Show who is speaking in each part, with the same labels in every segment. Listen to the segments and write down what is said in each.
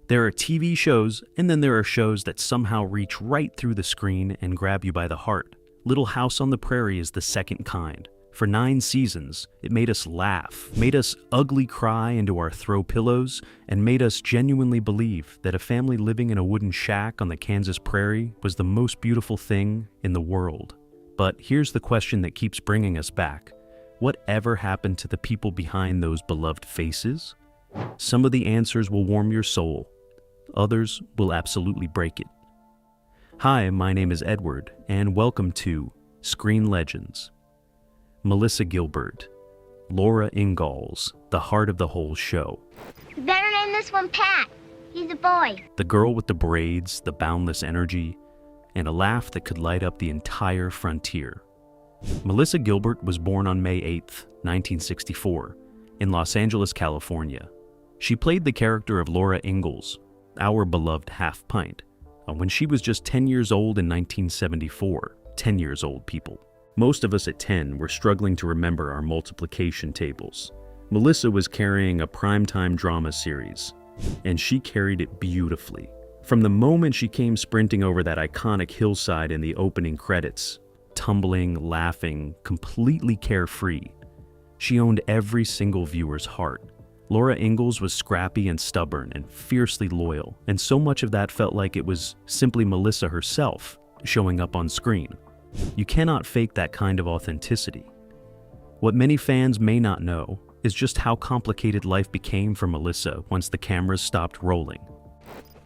Speaker 1: There are TV shows, and then there are shows that somehow reach right through the screen and grab you by the heart. Little House on the Prairie is the second kind. For 9 seasons, it made us laugh, made us ugly cry into our throw pillows, and made us genuinely believe that a family living in a wooden shack on the Kansas prairie was the most beautiful thing in the world. But here's the question that keeps bringing us back. Whatever happened to the people behind those beloved faces? Some of the answers will warm your soul. Others will absolutely break it. Hi, my name is Edward, and welcome to Screen Legends. Melissa Gilbert, Laura Ingalls, the heart of the whole show.
Speaker 2: You better name this one Pat. He's a boy.
Speaker 1: The girl with the braids, the boundless energy, and a laugh that could light up the entire frontier. Melissa Gilbert was born on May 8, 1964, in Los Angeles, California. She played the character of Laura Ingalls, our beloved half pint, when she was just 10 years old in 1974. 10 years old, people. Most of us at 10 were struggling to remember our multiplication tables. Melissa was carrying a primetime drama series, and she carried it beautifully. From the moment she came sprinting over that iconic hillside in the opening credits, tumbling, laughing, completely carefree, she owned every single viewer's heart. Laura Ingalls was scrappy and stubborn and fiercely loyal, and so much of that felt like it was simply Melissa herself showing up on screen. You cannot fake that kind of authenticity. What many fans may not know is just how complicated life became for Melissa once the cameras stopped rolling.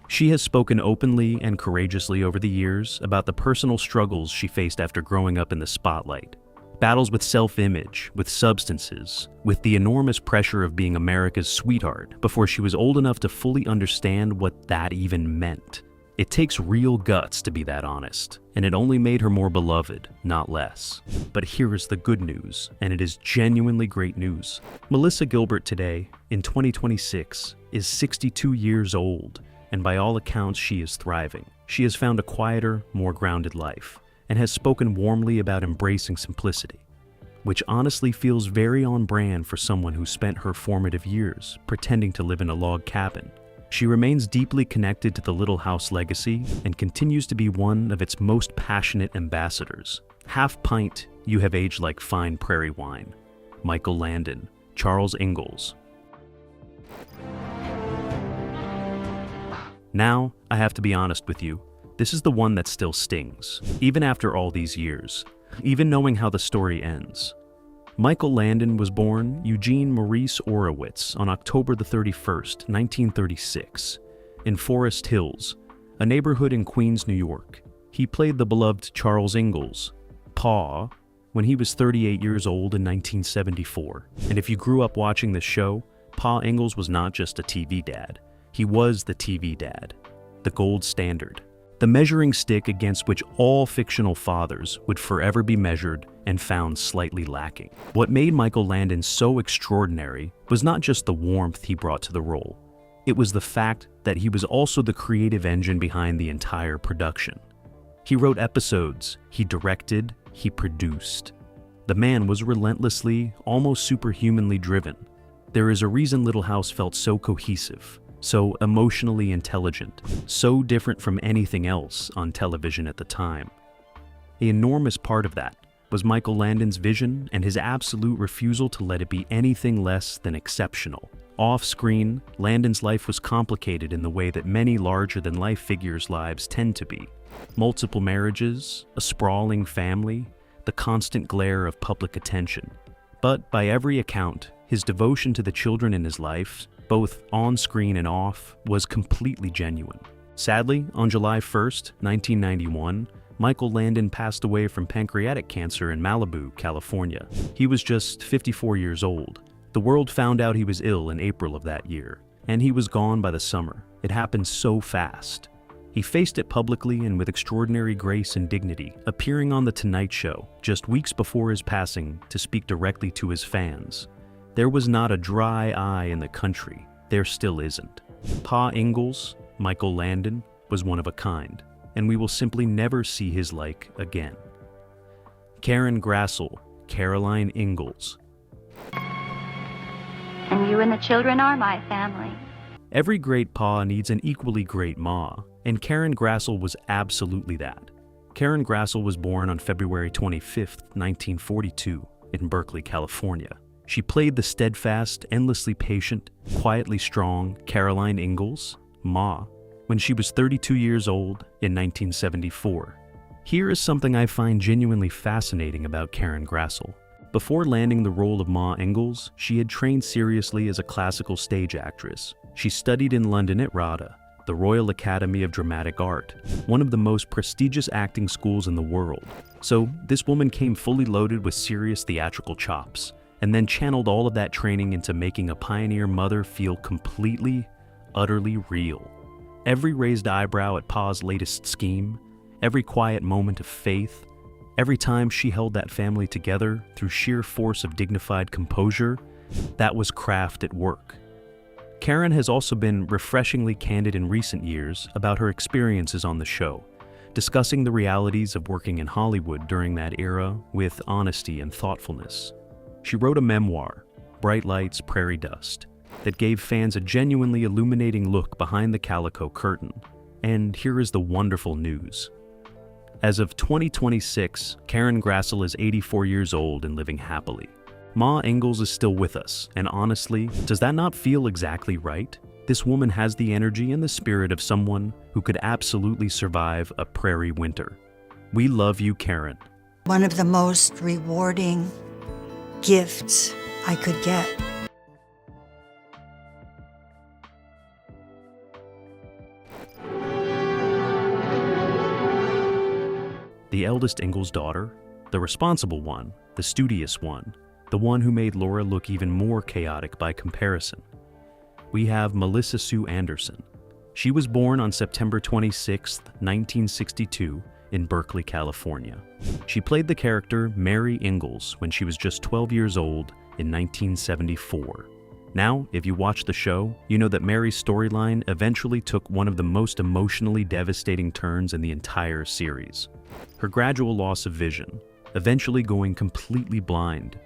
Speaker 1: She has spoken openly and courageously over the years about the personal struggles she faced after growing up in the spotlight. Battles with self-image, with substances, with the enormous pressure of being America's sweetheart before she was old enough to fully understand what that even meant. It takes real guts to be that honest, and it only made her more beloved, not less. But here is the good news, and it is genuinely great news. Melissa Gilbert today, in 2026, is 62 years old, and by all accounts she is thriving. She has found a quieter, more grounded life, and has spoken warmly about embracing simplicity, which honestly feels very on brand for someone who spent her formative years pretending to live in a log cabin. She remains deeply connected to the Little House legacy and continues to be one of its most passionate ambassadors. Half pint, you have aged like fine prairie wine. Michael Landon, Charles Ingalls. Now, I have to be honest with you. This is the one that still stings, even after all these years, even knowing how the story ends. Michael Landon was born Eugene Maurice Orowitz on October the 31st, 1936, in Forest Hills, a neighborhood in Queens, New York. He played the beloved Charles Ingalls, Pa, when he was 38 years old in 1974. And if you grew up watching this show, Pa Ingalls was not just a TV dad. He was the TV dad, the gold standard, the measuring stick against which all fictional fathers would forever be measured and found slightly lacking. What made Michael Landon so extraordinary was not just the warmth he brought to the role. It was the fact that he was also the creative engine behind the entire production. He wrote episodes, he directed, he produced. The man was relentlessly, almost superhumanly driven. There is a reason Little House felt so cohesive, so emotionally intelligent, so different from anything else on television at the time. The enormous part of that was Michael Landon's vision and his absolute refusal to let it be anything less than exceptional. Off-screen, Landon's life was complicated in the way that many larger-than-life figures' lives tend to be. Multiple marriages, a sprawling family, the constant glare of public attention. But by every account, his devotion to the children in his life, both on-screen and off, was completely genuine. Sadly, on July 1st, 1991, Michael Landon passed away from pancreatic cancer in Malibu, California. He was just 54 years old. The world found out he was ill in April of that year, and he was gone by the summer. It happened so fast. He faced it publicly and with extraordinary grace and dignity, appearing on The Tonight Show just weeks before his passing to speak directly to his fans. There was not a dry eye in the country. There still isn't. Pa Ingalls, Michael Landon, was one of a kind, and we will simply never see his like again. Karen Grassle, Caroline Ingalls.
Speaker 3: And you and the children are my family.
Speaker 1: Every great pa needs an equally great ma, and Karen Grassle was absolutely that. Karen Grassle was born on February 25, 1942, in Berkeley, California. She played the steadfast, endlessly patient, quietly strong Caroline Ingalls, Ma, when she was 32 years old in 1974. Here is something I find genuinely fascinating about Karen Grassle. Before landing the role of Ma Ingalls, she had trained seriously as a classical stage actress. She studied in London at RADA, the Royal Academy of Dramatic Art, one of the most prestigious acting schools in the world. So this woman came fully loaded with serious theatrical chops, and then channeled all of that training into making a pioneer mother feel completely, utterly real. Every raised eyebrow at Pa's latest scheme, every quiet moment of faith, every time she held that family together through sheer force of dignified composure, that was craft at work. Karen has also been refreshingly candid in recent years about her experiences on the show, discussing the realities of working in Hollywood during that era with honesty and thoughtfulness. She wrote a memoir, Bright Lights, Prairie Dust, that gave fans a genuinely illuminating look behind the calico curtain. And here is the wonderful news. As of 2026, Karen Grassle is 84 years old and living happily. Ma Ingalls is still with us, and honestly, does that not feel exactly right? This woman has the energy and the spirit of someone who could absolutely survive a prairie winter. We love you, Karen.
Speaker 3: One of the most rewarding gifts I could get.
Speaker 1: The eldest Ingalls daughter, the responsible one, the studious one, the one who made Laura look even more chaotic by comparison. We have Melissa Sue Anderson. She was born on September 26, 1962, in Berkeley, California. She played the character Mary Ingalls when she was just 12 years old in 1974. Now, if you watch the show, you know that Mary's storyline eventually took one of the most emotionally devastating turns in the entire series. Her gradual loss of vision, eventually going completely blind,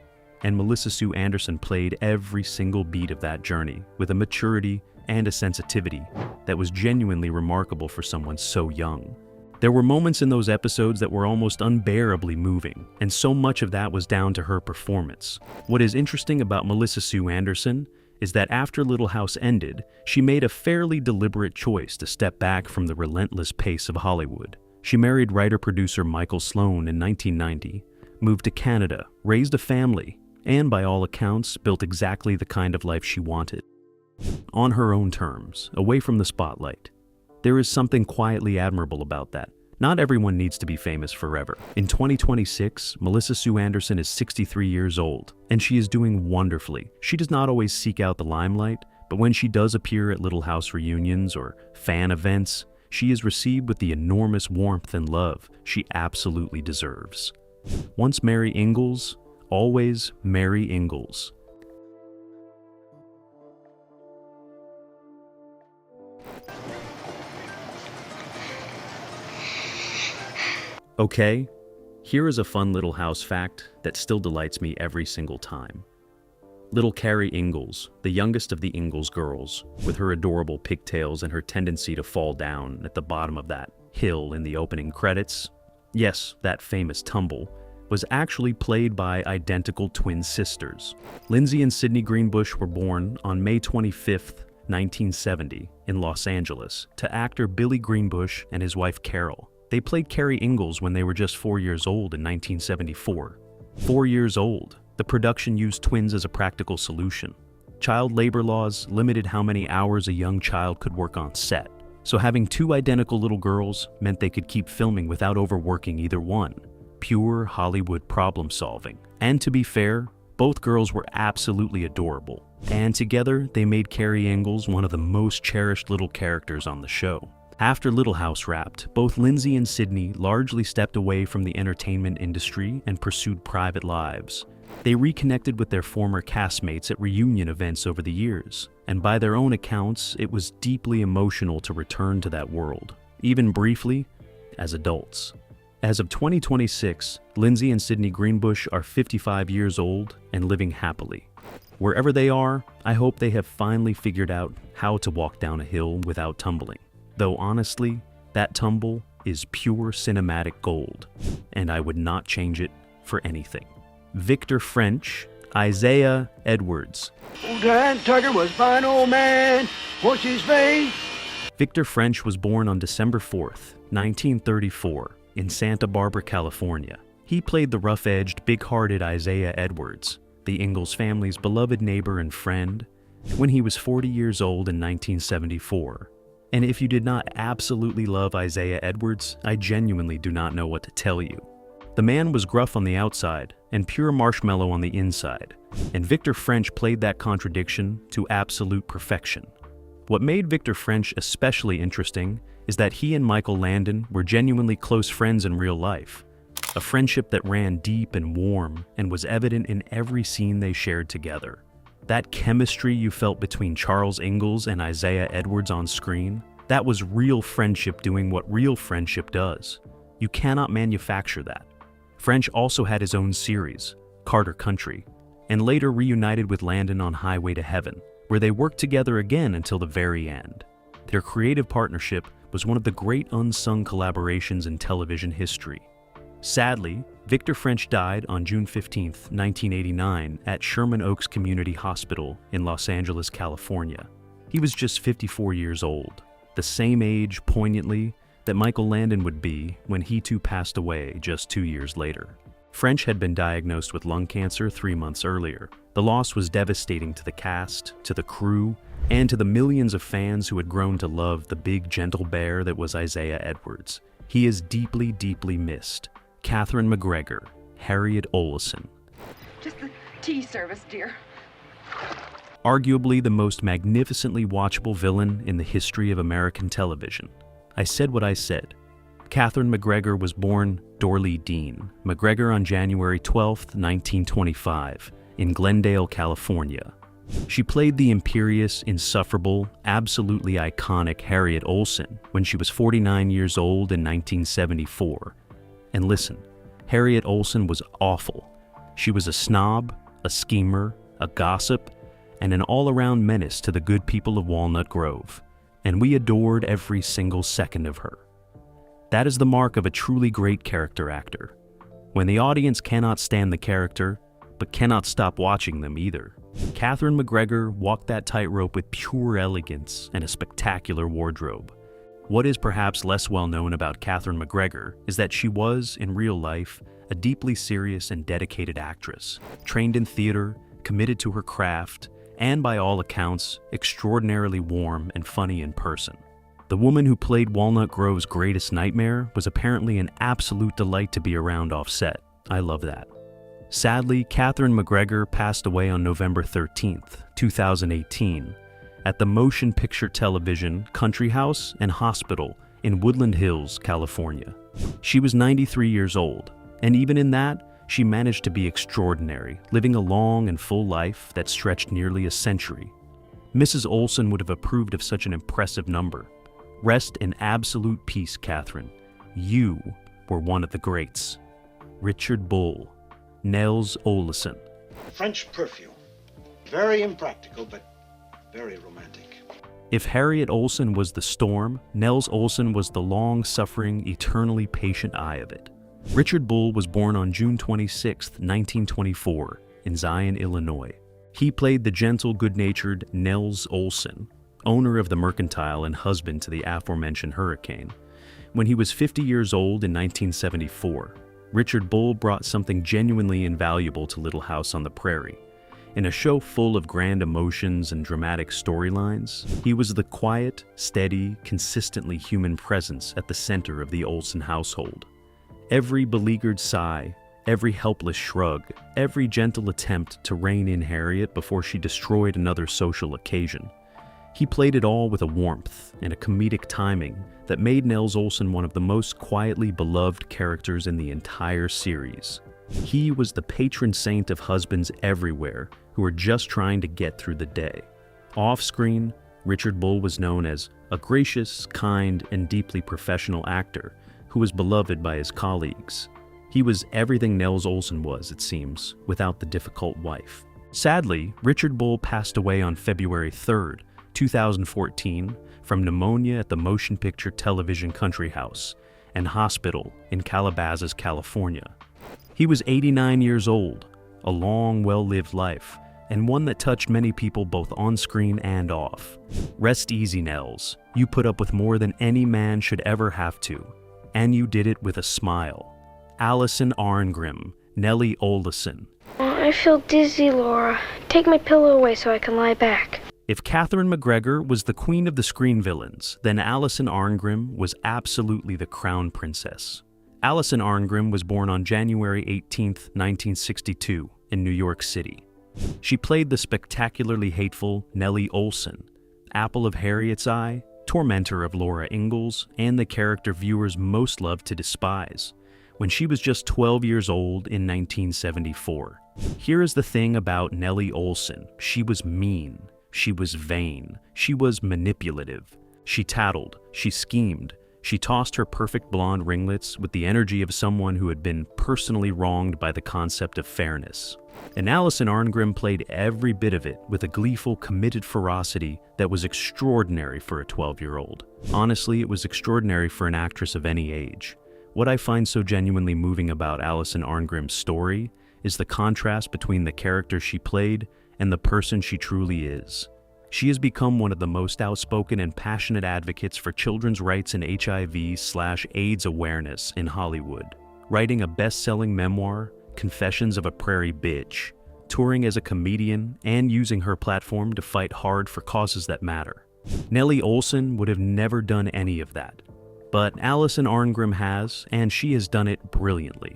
Speaker 1: and Melissa Sue Anderson played every single beat of that journey with a maturity and a sensitivity that was genuinely remarkable for someone so young. There were moments in those episodes that were almost unbearably moving, and so much of that was down to her performance. What is interesting about Melissa Sue Anderson is that after Little House ended, she made a fairly deliberate choice to step back from the relentless pace of Hollywood. She married writer-producer Michael Sloan in 1990, moved to Canada, raised a family, and by all accounts, built exactly the kind of life she wanted. On her own terms, away from the spotlight. There is something quietly admirable about that. Not everyone needs to be famous forever. In 2026, Melissa Sue Anderson is 63 years old, and she is doing wonderfully. She does not always seek out the limelight, but when she does appear at Little House reunions or fan events, she is received with the enormous warmth and love she absolutely deserves. Once Mary Ingalls, always Mary Ingalls. Okay, here is a fun Little House fact that still delights me every single time. Little Carrie Ingalls, the youngest of the Ingalls girls, with her adorable pigtails and her tendency to fall down at the bottom of that hill in the opening credits, yes, that famous tumble, was actually played by identical twin sisters. Lindsay and Sydney Greenbush were born on May 25th, 1970, in Los Angeles, to actor Billy Greenbush and his wife Carol. They played Carrie Ingalls when they were just 4 years old in 1974. 4 years old. The production used twins as a practical solution. Child labor laws limited how many hours a young child could work on set, so having two identical little girls meant they could keep filming without overworking either one. Pure Hollywood problem solving. And to be fair, both girls were absolutely adorable. And together, they made Carrie Ingalls one of the most cherished little characters on the show. After Little House wrapped, both Lindsay and Sydney largely stepped away from the entertainment industry and pursued private lives. They reconnected with their former castmates at reunion events over the years, and by their own accounts, it was deeply emotional to return to that world, even briefly, as adults. As of 2026, Lindsay and Sydney Greenbush are 55 years old and living happily. Wherever they are, I hope they have finally figured out how to walk down a hill without tumbling. Though honestly, that tumble is pure cinematic gold, and I would not change it for anything. Victor French, Isaiah Edwards.
Speaker 4: Old Dan Tucker was a fine old man. What's his face?
Speaker 1: Victor French was born on December 4th, 1934, in Santa Barbara, California. He played the rough-edged, big-hearted Isaiah Edwards, the Ingalls family's beloved neighbor and friend, when he was 40 years old in 1974. And if you did not absolutely love Isaiah Edwards, I genuinely do not know what to tell you. The man was gruff on the outside and pure marshmallow on the inside, and Victor French played that contradiction to absolute perfection. What made Victor French especially interesting is that he and Michael Landon were genuinely close friends in real life, a friendship that ran deep and warm and was evident in every scene they shared together. That chemistry you felt between Charles Ingalls and Isaiah Edwards on screen, that was real friendship doing what real friendship does. You cannot manufacture that. French also had his own series, Carter Country, and later reunited with Landon on Highway to Heaven, where they worked together again until the very end. Their creative partnership was one of the great unsung collaborations in television history. Sadly, Victor French died on June 15, 1989, at Sherman Oaks Community Hospital in Los Angeles, California. He was just 54 years old, the same age, poignantly, that Michael Landon would be when he too passed away just 2 years later. French had been diagnosed with lung cancer 3 months earlier. The loss was devastating to the cast, to the crew, and to the millions of fans who had grown to love the big, gentle bear that was Isaiah Edwards. He is deeply, deeply missed. Catherine McGregor, Harriet Olsen.
Speaker 5: Just the tea service, dear.
Speaker 1: Arguably the most magnificently watchable villain in the history of American television. I said what I said. Catherine McGregor was born Dorley Dean McGregor on January 12, 1925, in Glendale, California. She played the imperious, insufferable, absolutely iconic Harriet Olsen when she was 49 years old in 1974. And listen, Harriet Olsen was awful. She was a snob, a schemer, a gossip, and an all-around menace to the good people of Walnut Grove. And we adored every single second of her. That is the mark of a truly great character actor. When the audience cannot stand the character, but cannot stop watching them either. Catherine McGregor walked that tightrope with pure elegance and a spectacular wardrobe. What is perhaps less well known about Catherine McGregor is that she was, in real life, a deeply serious and dedicated actress, trained in theater, committed to her craft, and by all accounts, extraordinarily warm and funny in person. The woman who played Walnut Grove's greatest nightmare was apparently an absolute delight to be around off set. I love that. Sadly, Catherine McGregor passed away on November 13th, 2018, at the Motion Picture Television Country House and Hospital in Woodland Hills, California. She was 93 years old, and even in that, she managed to be extraordinary, living a long and full life that stretched nearly a century. Mrs. Olsen would have approved of such an impressive number. Rest in absolute peace, Catherine. You were one of the greats. Richard Bull, Nels Olesen.
Speaker 4: French perfume. Very impractical, but very romantic.
Speaker 1: If Harriet Olsen was the storm, Nels Olsen was the long-suffering, eternally patient eye of it. Richard Bull was born on June 26, 1924, in Zion, Illinois. He played the gentle, good-natured Nels Olsen, owner of the Mercantile and husband to the aforementioned hurricane. When he was 50 years old in 1974, Richard Bull brought something genuinely invaluable to Little House on the Prairie. In a show full of grand emotions and dramatic storylines, he was the quiet, steady, consistently human presence at the center of the Olsen household. Every beleaguered sigh, every helpless shrug, every gentle attempt to rein in Harriet before she destroyed another social occasion. He played it all with a warmth and a comedic timing that made Nels Olsen one of the most quietly beloved characters in the entire series. He was the patron saint of husbands everywhere who were just trying to get through the day. Off-screen, Richard Bull was known as a gracious, kind, and deeply professional actor who was beloved by his colleagues. He was everything Nels Olsen was, it seems, without the difficult wife. Sadly, Richard Bull passed away on February 3rd, 2014, from pneumonia at the Motion Picture Television Country House and Hospital in Calabasas, California. He was 89 years old, a long, well-lived life, and one that touched many people both on screen and off. Rest easy, Nels. You put up with more than any man should ever have to, and you did it with a smile. Allison Arngrim, Nellie Oleson.
Speaker 6: I feel dizzy, Laura. Take my pillow away so I can lie back.
Speaker 1: If Catherine McGregor was the queen of the screen villains, then Allison Arngrim was absolutely the crown princess. Allison Arngrim was born on January 18, 1962, in New York City. She played the spectacularly hateful Nellie Oleson, apple of Harriet's eye, tormentor of Laura Ingalls, and the character viewers most loved to despise, when she was just 12 years old in 1974. Here is the thing about Nellie Oleson. She was mean, she was vain, she was manipulative. She tattled, she schemed, she tossed her perfect blonde ringlets with the energy of someone who had been personally wronged by the concept of fairness. And Allison Arngrim played every bit of it with a gleeful, committed ferocity that was extraordinary for a 12-year-old. Honestly, it was extraordinary for an actress of any age. What I find so genuinely moving about Allison Arngrim's story is the contrast between the character she played and the person she truly is. She has become one of the most outspoken and passionate advocates for children's rights and HIV/AIDS awareness in Hollywood, writing a best-selling memoir, Confessions of a Prairie Bitch, touring as a comedian, and using her platform to fight hard for causes that matter. Nellie Oleson would have never done any of that. But Allison Arngrim has, and she has done it brilliantly.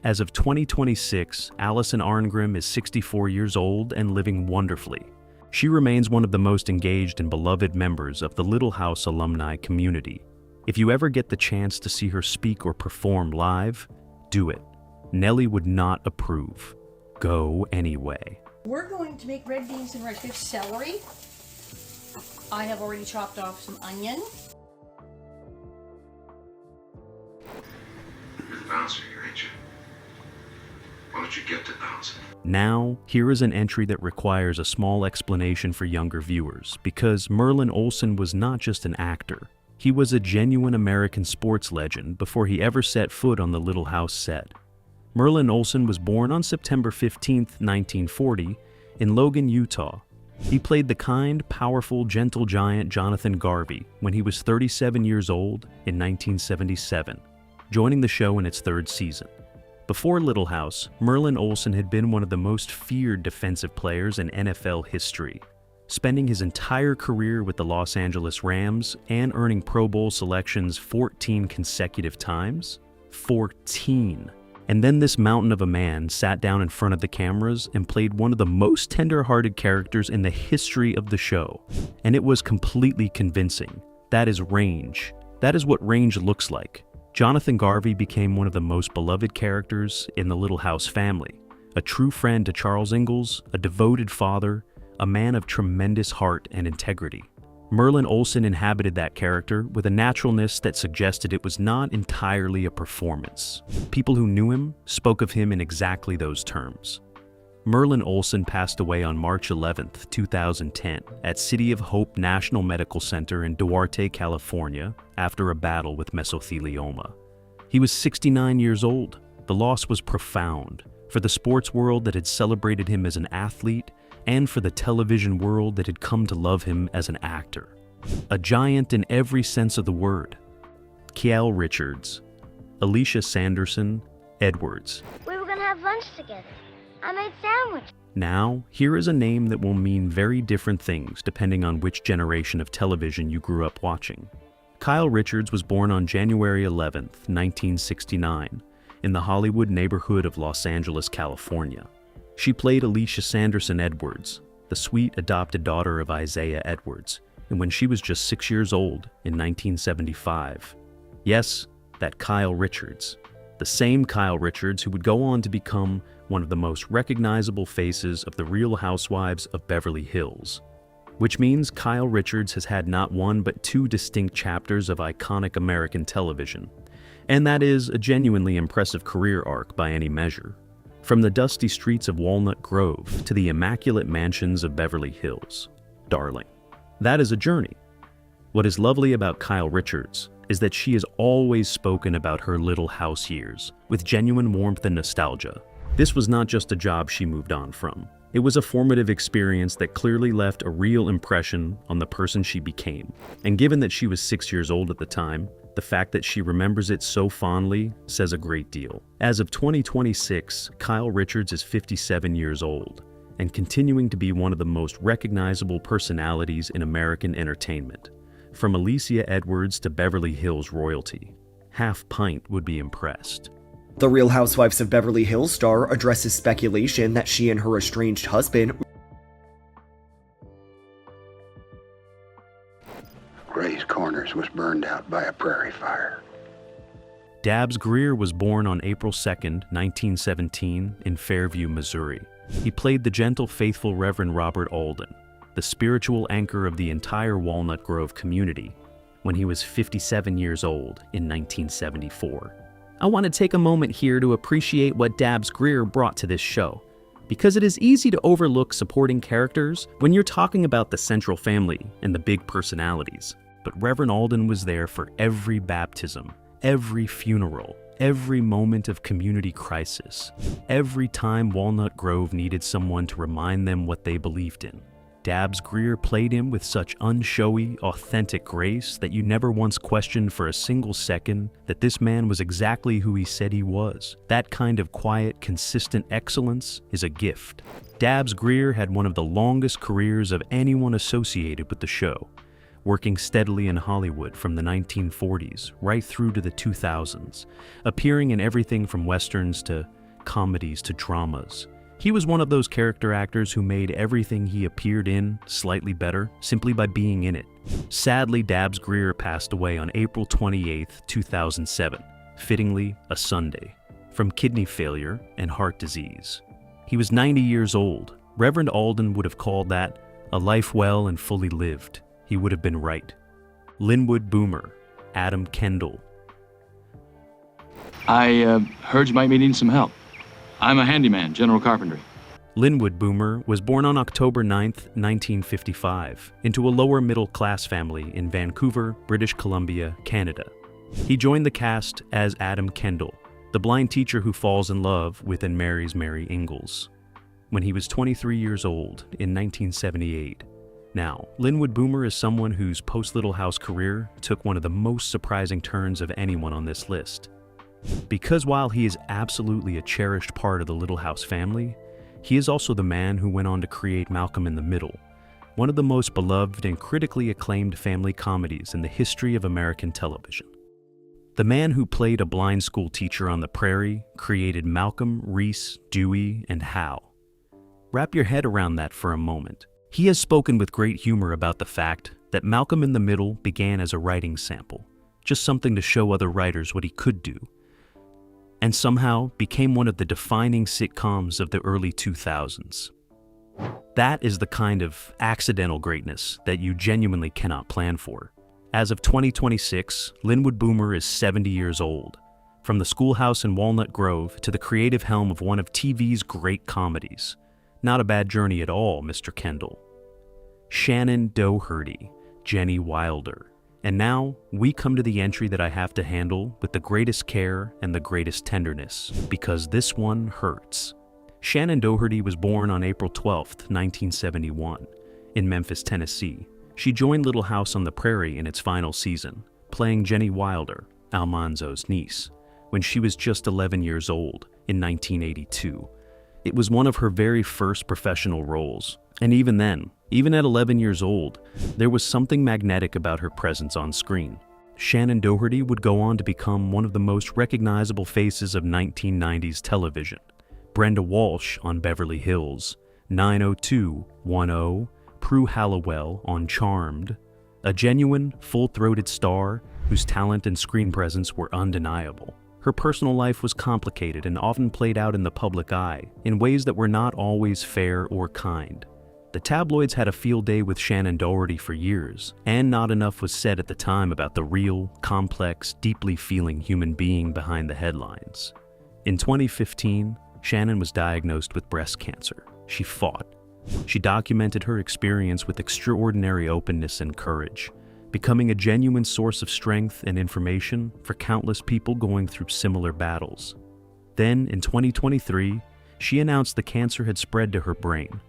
Speaker 1: As of 2026, Allison Arngrim is 64 years old and living wonderfully. She remains one of the most engaged and beloved members of the Little House alumni community. If you ever get the chance to see her speak or perform live, do it. Nellie would not approve. Go anyway.
Speaker 7: We're going to make red beans and rice. We have celery. I have already chopped off some onion.
Speaker 8: You're the bouncer here, ain't you? Why don't you get to bouncing?
Speaker 1: Now, here is an entry that requires a small explanation for younger viewers, because Merlin Olsen was not just an actor. He was a genuine American sports legend before he ever set foot on the Little House set. Merlin Olsen was born on September 15, 1940, in Logan, Utah. He played the kind, powerful, gentle giant Jonathan Garvey when he was 37 years old in 1977, joining the show in its third season. Before Little House, Merlin Olsen had been one of the most feared defensive players in NFL history, spending his entire career with the Los Angeles Rams and earning Pro Bowl selections 14 consecutive times. 14. And then this mountain of a man sat down in front of the cameras and played one of the most tender-hearted characters in the history of the show. And it was completely convincing. That is range. That is what range looks like. Jonathan Garvey became one of the most beloved characters in the Little House family, a true friend to Charles Ingalls, a devoted father, a man of tremendous heart and integrity. Merlin Olsen inhabited that character with a naturalness that suggested it was not entirely a performance. People who knew him spoke of him in exactly those terms. Merlin Olsen passed away on March 11, 2010, at City of Hope National Medical Center in Duarte, California, after a battle with mesothelioma. He was 69 years old. The loss was profound for the sports world that had celebrated him as an athlete and for the television world that had come to love him as an actor. A giant in every sense of the word. Kiel Richards, Alicia Sanderson Edwards.
Speaker 2: We were gonna have lunch together. I made sandwiches.
Speaker 1: Now, here is a name that will mean very different things depending on which generation of television you grew up watching. Kyle Richards was born on January 11, 1969, in the Hollywood neighborhood of Los Angeles, California. She played Alicia Sanderson Edwards, the sweet adopted daughter of Isaiah Edwards, and when she was just 6 years old in 1975. Yes, that Kyle Richards. The same Kyle Richards who would go on to become one of the most recognizable faces of the Real Housewives of Beverly Hills. Which means Kyle Richards has had not one but two distinct chapters of iconic American television. And that is a genuinely impressive career arc by any measure. From the dusty streets of Walnut Grove to the immaculate mansions of Beverly Hills. Darling, that is a journey. What is lovely about Kyle Richards is that she has always spoken about her little house years with genuine warmth and nostalgia. This was not just a job she moved on from. It was a formative experience that clearly left a real impression on the person she became. And given that she was 6 years old at the time, the fact that she remembers it so fondly says a great deal. As of 2026, Kyle Richards is 57 years old and continuing to be one of the most recognizable personalities in American entertainment. From Alicia Edwards to Beverly Hills royalty, Half Pint would be impressed.
Speaker 9: The Real Housewives of Beverly Hills star addresses speculation that she and her estranged husband
Speaker 8: Gray's Corners was burned out by a prairie fire.
Speaker 1: Dabbs Greer was born on April 2, 1917, in Fairview, Missouri. He played the gentle, faithful Reverend Robert Alden, the spiritual anchor of the entire Walnut Grove community, when he was 57 years old in 1974. I want to take a moment here to appreciate what Dabbs Greer brought to this show, because it is easy to overlook supporting characters when you're talking about the central family and the big personalities. But Reverend Alden was there for every baptism, every funeral, every moment of community crisis, every time Walnut Grove needed someone to remind them what they believed in. Dabbs Greer played him with such unshowy, authentic grace that you never once questioned for a single second that this man was exactly who he said he was. That kind of quiet, consistent excellence is a gift. Dabbs Greer had one of the longest careers of anyone associated with the show, working steadily in Hollywood from the 1940s right through to the 2000s, appearing in everything from westerns to comedies to dramas. He was one of those character actors who made everything he appeared in slightly better simply by being in it. Sadly, Dabbs Greer passed away on April 28, 2007, fittingly a Sunday, from kidney failure and heart disease. He was 90 years old. Reverend Alden would have called that a life well and fully lived. He would have been right. Linwood Boomer, Adam Kendall.
Speaker 10: I heard you might be needing some help. I'm a handyman, general carpentry.
Speaker 1: Linwood Boomer was born on October 9, 1955, into a lower middle-class family in Vancouver, British Columbia, Canada. He joined the cast as Adam Kendall, the blind teacher who falls in love with and marries Mary Ingalls, when he was 23 years old in 1978. Now, Linwood Boomer is someone whose post-Little House career took one of the most surprising turns of anyone on this list. Because while he is absolutely a cherished part of the Little House family, he is also the man who went on to create Malcolm in the Middle, one of the most beloved and critically acclaimed family comedies in the history of American television. The man who played a blind school teacher on the Prairie created Malcolm, Reese, Dewey, and Hal. Wrap your head around that for a moment. He has spoken with great humor about the fact that Malcolm in the Middle began as a writing sample, just something to show other writers what he could do, and somehow became one of the defining sitcoms of the early 2000s. That is the kind of accidental greatness that you genuinely cannot plan for. As of 2026, Linwood Boomer is 70 years old. From the schoolhouse in Walnut Grove to the creative helm of one of TV's great comedies. Not a bad journey at all, Mr. Kendall. Shannon Doherty, Jenny Wilder. And now, we come to the entry that I have to handle with the greatest care and the greatest tenderness, because this one hurts. Shannon Doherty was born on April 12, 1971, in Memphis, Tennessee. She joined Little House on the Prairie in its final season, playing Jenny Wilder, Almanzo's niece, when she was just 11 years old in 1982. It was one of her very first professional roles, and even then, even at 11 years old, there was something magnetic about her presence on screen. Shannon Doherty would go on to become one of the most recognizable faces of 1990s television. Brenda Walsh on Beverly Hills, 90210, Prue Halliwell on Charmed, a genuine, full-throated star whose talent and screen presence were undeniable. Her personal life was complicated and often played out in the public eye in ways that were not always fair or kind. The tabloids had a field day with Shannon Doherty for years, and not enough was said at the time about the real, complex, deeply feeling human being behind the headlines. In 2015, Shannon was diagnosed with breast cancer. She fought. She documented her experience with extraordinary openness and courage, becoming a genuine source of strength and information for countless people going through similar battles. Then, in 2023, she announced the cancer had spread to her brain.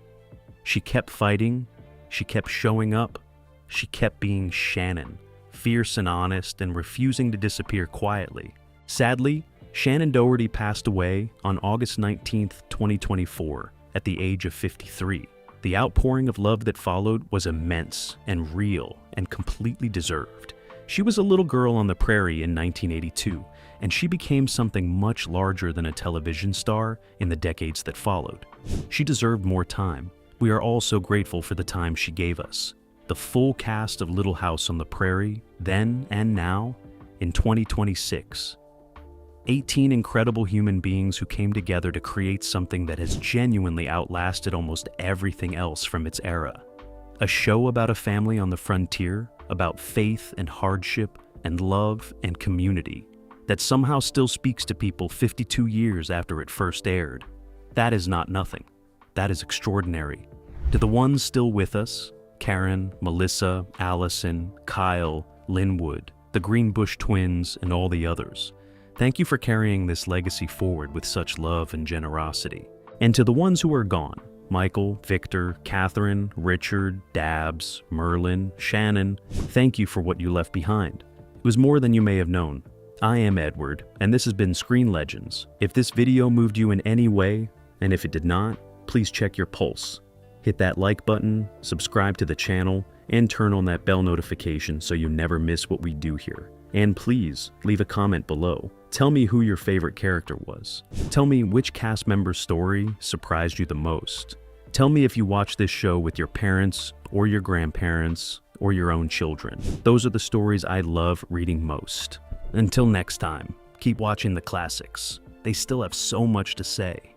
Speaker 1: She kept fighting, she kept showing up, she kept being Shannon, fierce and honest and refusing to disappear quietly. Sadly, Shannon Doherty passed away on August 19, 2024, at the age of 53. The outpouring of love that followed was immense and real and completely deserved. She was a little girl on the prairie in 1982, and she became something much larger than a television star in the decades that followed. She deserved more time. We are all so grateful for the time she gave us. The full cast of Little House on the Prairie, then and now, in 2026. 18 incredible human beings who came together to create something that has genuinely outlasted almost everything else from its era. A show about a family on the frontier, about faith and hardship and love and community, that somehow still speaks to people 52 years after it first aired. That is not nothing. That is extraordinary. To the ones still with us, Karen, Melissa, Allison, Kyle, Linwood, the Greenbush twins, and all the others, thank you for carrying this legacy forward with such love and generosity. And to the ones who are gone, Michael, Victor, Catherine, Richard, Dabbs, Merlin, Shannon, thank you for what you left behind. It was more than you may have known. I am Edward, and this has been Screen Legends. If this video moved you in any way, and if it did not, please check your pulse. Hit that like button, subscribe to the channel, and turn on that bell notification so you never miss what we do here. And please, leave a comment below. Tell me who your favorite character was. Tell me which cast member's story surprised you the most. Tell me if you watched this show with your parents, or your grandparents, or your own children. Those are the stories I love reading most. Until next time, keep watching the classics. They still have so much to say.